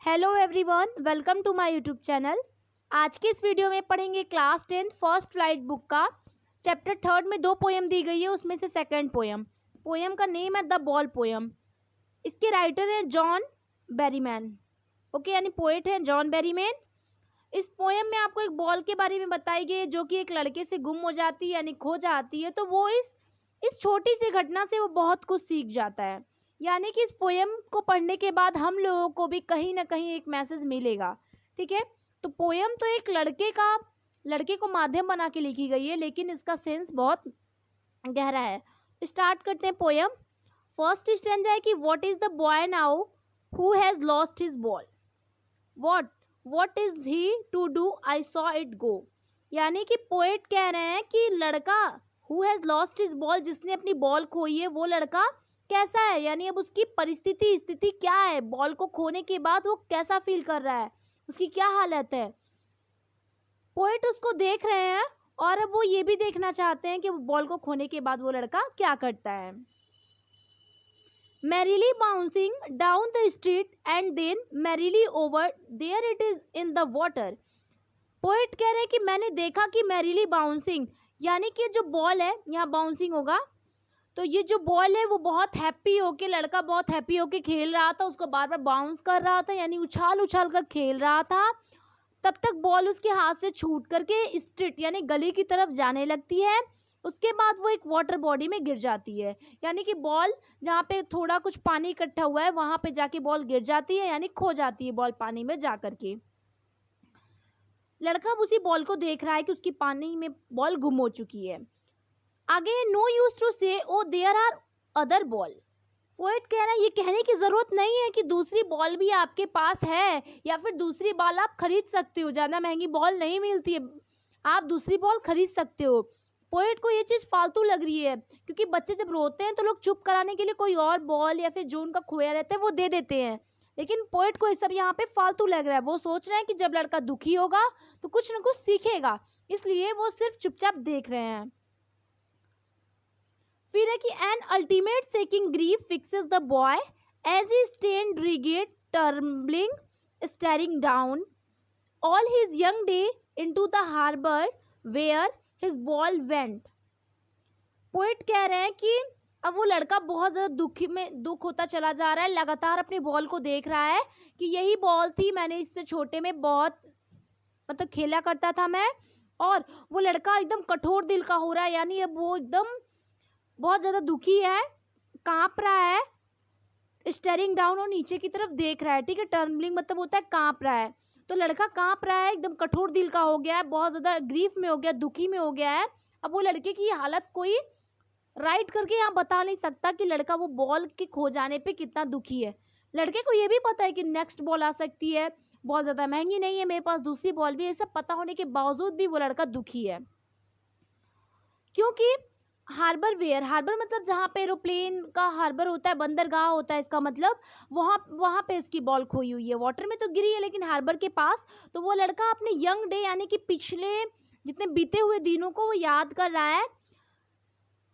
Hello everyone, welcome to my YouTube channel. आज के इस वीडियो में पढ़ेंगे class 10th first flight book का चैप्टर 3 में 2 पोएम दी गई है। उसमें से सेकंड पोएम का नेम है द बॉल पोएम। इसके राइटर हैं जॉन बेरीमैन। ओके, यानी पोएट हैं जॉन बेरीमैन। इस पोएम में आपको एक बॉल के बारे में बताई गई है जो कि एक लड़के से गुम हो जाती है, यानी खो जाती है। तो वो इस छोटी सी घटना से वो बहुत कुछ सीख जाता है। यानी कि इस पोएम को पढ़ने के बाद हम लोगों को भी कहीं ना कहीं एक मैसेज मिलेगा। ठीक है, तो पोएम तो एक लड़के को माध्यम बना के लिखी गई है, लेकिन इसका सेंस बहुत गहरा है। स्टार्ट करते हैं पोएम। फर्स्ट स्टैंजा है कि what is the boy now who has lost his ball, what is he to do, I saw it go. यानी कि पोएट कह रहे हैं कि लड़का who has lost his ball, जिसने अपनी बॉल खोई है, वो लड़का कैसा है, यानी अब उसकी स्थिति क्या है। बॉल को खोने के बाद वो कैसा फील कर रहा है, उसकी क्या हालत है। पोएट उसको देख रहे हैं और अब वो ये भी देखना चाहते हैं कि बॉल को खोने के बाद वो लड़का क्या करता है। Merrily bouncing down the street and then merrily over there it is in the water. Poet कह रहे हैं कि मैंने देखा कि मैरीली बाउंसिंग, यानी कि जो बॉल है यहाँ बाउंसिंग होगा, तो ये जो बॉल है वो बहुत हैप्पी होके, लड़का बहुत हैप्पी होके खेल रहा था, उसको बार बार बाउंस कर रहा था, यानी उछाल उछाल कर खेल रहा था। तब तक बॉल उसके हाथ से छूट करके स्ट्रीट यानी गली की तरफ जाने लगती है। उसके बाद वो एक वाटर बॉडी में गिर जाती है, यानी कि बॉल जहाँ पे थोड़ा कुछ पानी इकट्ठा हुआ है वहां पे जाके बॉल गिर जाती है, यानी खो जाती है बॉल पानी में जा करके। लड़का अब उसी बॉल को देख रहा है कि उसकी पानी में बॉल गुम हो चुकी है। आगे no use to say O there are other ball. Poet कह रहा है ये कहने की जरूरत नहीं है कि दूसरी बॉल भी आपके पास है, या फिर दूसरी बॉल आप खरीद सकते हो, ज्यादा महंगी बॉल नहीं मिलती है, आप दूसरी बॉल खरीद सकते हो। पोएट को ये चीज फालतू लग रही है, क्योंकि बच्चे जब रोते हैं तो लोग चुप कराने के लिए कोई और बॉल या फिर जो उनका खोया रहता है वो दे देते हैं, लेकिन पोएट को ये सब यहाँ पे फालतू लग रहा है। वो सोच रहे हैं कि जब लड़का दुखी होगा तो कुछ न कुछ सीखेगा, इसलिए वो सिर्फ चुपचाप देख रहे हैं। फिर है कि an ultimate shaking grief fixes the boy as he stands rigid trembling staring down all his young day into the harbour where his ball went. Poet कह रहे हैं कि अब वो लड़का बहुत ज़्यादा दुख होता चला जा रहा है, लगातार अपनी बॉल को देख रहा है कि यही बॉल थी, मैंने इससे छोटे में बहुत खेला करता था मैं। और वो लड़का एकदम कठोर दिल का हो रहा है, यानी अब वो एकदम बहुत ज़्यादा दुखी है, कांप रहा है, स्टेरिंग डाउन और नीचे की तरफ देख रहा है। ठीक है, टर्म्बलिंग मतलब होता है कांप रहा है, तो लड़का कांप रहा है, एकदम कठोर दिल का हो गया है, बहुत ज़्यादा ग्रीफ में हो गया, दुखी में हो गया है। अब वो लड़के की हालत कोई राइट करके यहाँ बता नहीं सकता कि लड़का वो बॉल के खो जाने पे कितना दुखी है। लड़के को ये भी पता है कि नेक्स्ट बॉल आ सकती है, बहुत ज़्यादा महंगी नहीं है, मेरे पास दूसरी बॉल भी है, ये सब पता होने के बावजूद भी वो लड़का दुखी है। क्योंकि हार्बर मतलब जहाँ पे एरोप्लेन का हार्बर होता है, बंदरगाह होता है, इसका मतलब वहाँ पे इसकी बॉल खोई हुई है। वाटर में तो गिरी है लेकिन हार्बर के पास। तो वो लड़का अपने यंग डे यानी कि पिछले जितने बीते हुए दिनों को वो याद कर रहा है।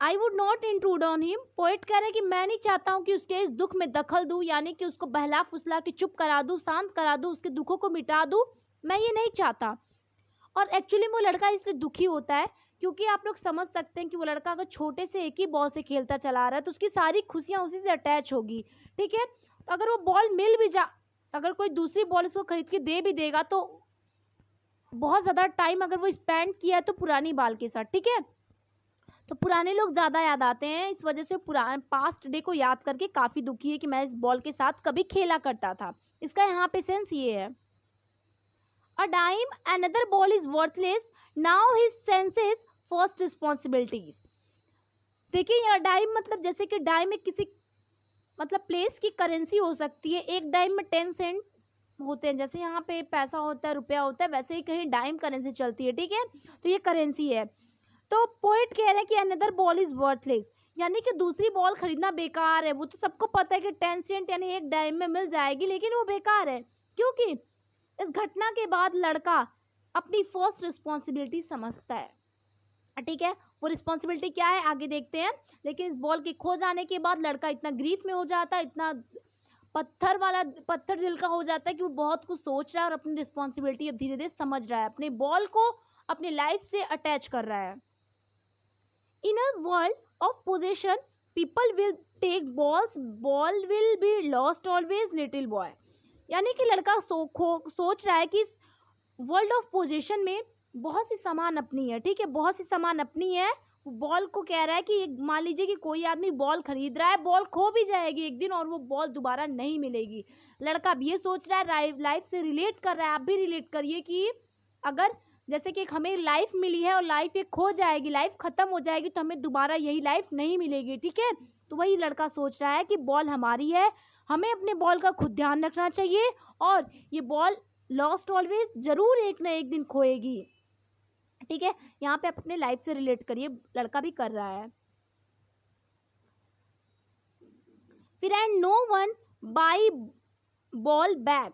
I would not intrude on him. Poet कह रहे हैं कि मैं नहीं चाहता हूँ कि उसके इस दुख में दखल दूँ, यानी कि उसको बहला फुसला के चुप करा दूँ, शांत करा दूँ, उसके दुखों को मिटा दूँ, मैं ये नहीं चाहता। और एक्चुअली वो लड़का इसलिए दुखी होता है क्योंकि आप लोग समझ सकते हैं कि वो लड़का अगर छोटे से एक ही बॉल से खेलता चला रहा है तो उसकी सारी खुशियाँ उसी से अटैच होगी। ठीक है, तो अगर वो बॉल मिल भी अगर कोई दूसरी बॉल उसको खरीद के दे भी देगा तो बहुत ज़्यादा टाइम अगर वो स्पेंड किया है तो पुरानी बॉल के साथ, ठीक है, तो पुराने लोग ज़्यादा याद आते हैं। इस वजह से पुराने पास्ट डे को याद करके काफ़ी दुखी है कि मैं इस बॉल के साथ कभी खेला करता था। इसका यहाँ पे सेंस ये है। A dime, another ball is worthless. Now his senses first responsibilities. देखिए यहाँ डाइम मतलब जैसे कि डाइम एक किसी प्लेस की करेंसी हो सकती है। एक डाइम में 10 सेंट होते हैं, जैसे यहाँ पे पैसा होता है, रुपया होता है, वैसे ही कहीं डाइम करेंसी चलती है। ठीक है, तो ये करेंसी है। तो पोएट कह रहे हैं कि अनदर बॉल इज वर्थलेस, यानी कि दूसरी बॉल खरीदना बेकार है। वो तो सबको पता है कि 10 सेंट यानी एक डाइम में मिल जाएगी, लेकिन वो बेकार है क्योंकि इस घटना के बाद लड़का अपनी फर्स्ट रिस्पॉन्सिबिलिटी समझता है। ठीक है, वो रिस्पॉन्सिबिलिटी क्या है आगे देखते हैं, लेकिन इस बॉल के खो जाने के बाद लड़का इतना ग्रीफ में हो जाता है, इतना पत्थर दिल का हो जाता है कि वो बहुत कुछ सोच रहा है और अपनी रिस्पॉन्सिबिलिटी अब धीरे धीरे समझ रहा है, अपने बॉल को अपने लाइफ से अटैच कर रहा है। In a world of possession people will take balls, ball will be lost always little boy. यानी कि लड़का सोच रहा है कि इस वर्ल्ड ऑफ पोजीशन में बहुत सी सामान अपनी है, ठीक है, बहुत सी सामान अपनी है। बॉल को कह रहा है कि मान लीजिए कि कोई आदमी बॉल खरीद रहा है, बॉल खो भी जाएगी एक दिन और वो बॉल दोबारा नहीं मिलेगी। लड़का अब ये सोच रहा है, लाइफ से रिलेट कर रहा है। आप भी रिलेट करिए कि अगर जैसे कि हमें लाइफ मिली है और लाइफ एक खो जाएगी, लाइफ खत्म हो जाएगी, तो हमें दोबारा यही लाइफ नहीं मिलेगी, ठीक है। तो वही लड़का सोच रहा है कि बॉल हमारी है, हमें अपने बॉल का खुद ध्यान रखना चाहिए और ये बॉल लॉस्ट ऑलवेज जरूर एक ना एक दिन खोएगी, ठीक है। यहाँ पे अपने लाइफ से रिलेट करिए, लड़का भी कर रहा है। फिर and no one buy ball back,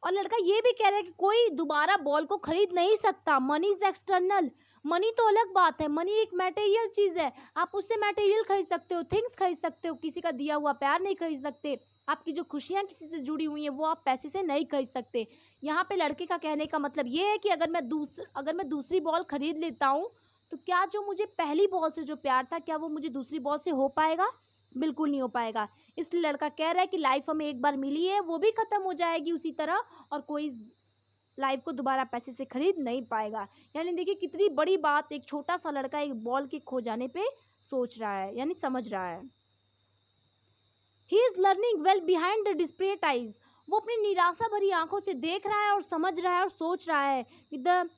और लड़का ये भी कह रहा है कि कोई दोबारा बॉल को खरीद नहीं सकता। मनी इज एक्सटर्नल, मनी तो अलग बात है, मनी एक मटेरियल चीज है, आप उससे मटेरियल खरीद सकते हो, थिंग्स खरीद सकते हो, किसी का दिया हुआ प्यार नहीं खरीद सकते। आपकी जो खुशियां किसी से जुड़ी हुई हैं वो आप पैसे से नहीं खरीद सकते। यहाँ पे लड़के का कहने का मतलब ये है कि अगर मैं दूसरी बॉल खरीद लेता हूँ तो क्या जो मुझे पहली बॉल से जो प्यार था क्या वो मुझे दूसरी बॉल से हो पाएगा? बिल्कुल नहीं हो पाएगा। इसलिए लड़का कह रहा है कि लाइफ हमें एक बार मिली है, वो भी खत्म हो जाएगी उसी तरह, और कोई इस लाइफ को दोबारा पैसे से खरीद नहीं पाएगा। यानी देखिए कितनी बड़ी बात एक छोटा सा लड़का एक बॉल के खो जाने पे सोच रहा है, यानी समझ रहा है। He is learning well behind the desperate eyes, वो अपनी निराशा भरी आंखों से देख रहा है और समझ रहा है और सोच रहा है। The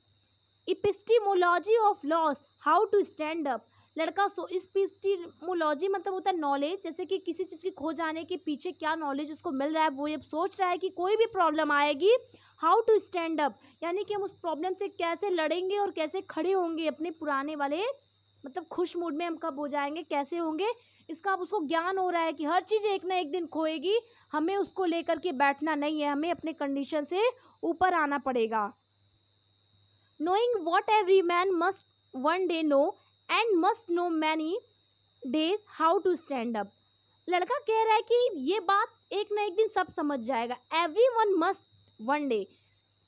epistemology of loss, how to stand up. लड़का इपिस्टिमोलॉजी मतलब होता है नॉलेज, जैसे कि किसी चीज़ के खो जाने के पीछे क्या नॉलेज उसको मिल रहा है, वो ये सोच रहा है कि कोई भी प्रॉब्लम आएगी, हाउ टू स्टैंड अप, यानी कि हम उस प्रॉब्लम से कैसे लड़ेंगे और कैसे खड़े होंगे अपने पुराने वाले मतलब खुश मूड में हम कब हो जाएंगे, कैसे होंगे, इसका अब उसको ज्ञान हो रहा है कि हर चीज़ एक ना एक दिन खोएगी, हमें उसको लेकर के बैठना नहीं है, हमें अपने कंडीशन से ऊपर आना पड़ेगा। knowing what every man must one day know and must know many days how to stand up। लड़का कह रहा है कि ये बात एक ना एक दिन सब समझ जाएगा। everyone must one day,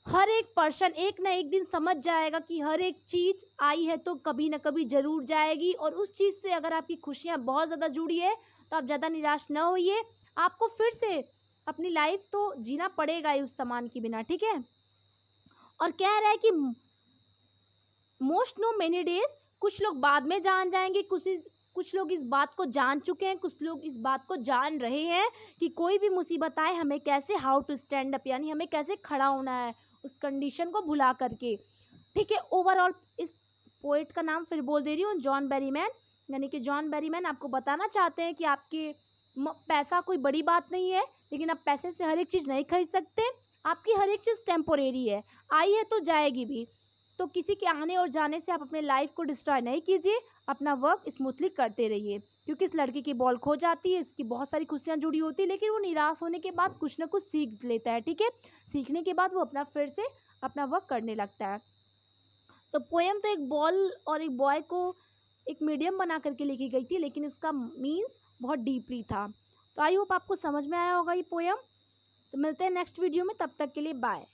हर एक पर्सन एक ना एक दिन समझ जाएगा कि हर एक चीज़ आई है तो कभी ना कभी ज़रूर जाएगी, और उस चीज़ से अगर आपकी खुशियाँ बहुत ज़्यादा जुड़ी है तो आप ज़्यादा निराश न होइए, आपको फिर से अपनी लाइफ तो जीना पड़ेगा ही उस सामान के बिना, ठीक है। और कह रहा है कि मोस्ट नो मेनी डेज, कुछ लोग बाद में जान जाएंगे, कुछ लोग इस बात को जान चुके हैं, कुछ लोग इस बात को जान रहे हैं कि कोई भी मुसीबत आए हमें कैसे हाउ टू स्टैंड अप, यानी हमें कैसे खड़ा होना है उस कंडीशन को भुला करके, ठीक है। ओवरऑल इस पोएट का नाम फिर बोल दे रही हूँ, जॉन बेरीमैन। यानी कि जॉन बेरीमैन आपको बताना चाहते हैं कि आपके पैसा कोई बड़ी बात नहीं है, लेकिन आप पैसे से हर एक चीज़ नहीं खरीद सकते, आपकी हर एक चीज़ टेम्पोरेरी है, आई है तो जाएगी भी, तो किसी के आने और जाने से आप अपने लाइफ को डिस्ट्रॉय नहीं कीजिए, अपना वर्क स्मूथली करते रहिए। क्योंकि इस लड़के की बॉल खो जाती है, इसकी बहुत सारी खुशियाँ जुड़ी होती है, लेकिन वो निराश होने के बाद कुछ ना कुछ सीख लेता है, ठीक है। सीखने के बाद वो अपना फिर से अपना वर्क करने लगता है। तो पोएम तो एक बॉल और एक बॉय को एक मीडियम बना करके लिखी गई थी, लेकिन इसका मीन्स बहुत डीपली था। तो आई होप आपको समझ में आया होगा ये पोएम। तो मिलते हैं नेक्स्ट वीडियो में, तब तक के लिए बाय।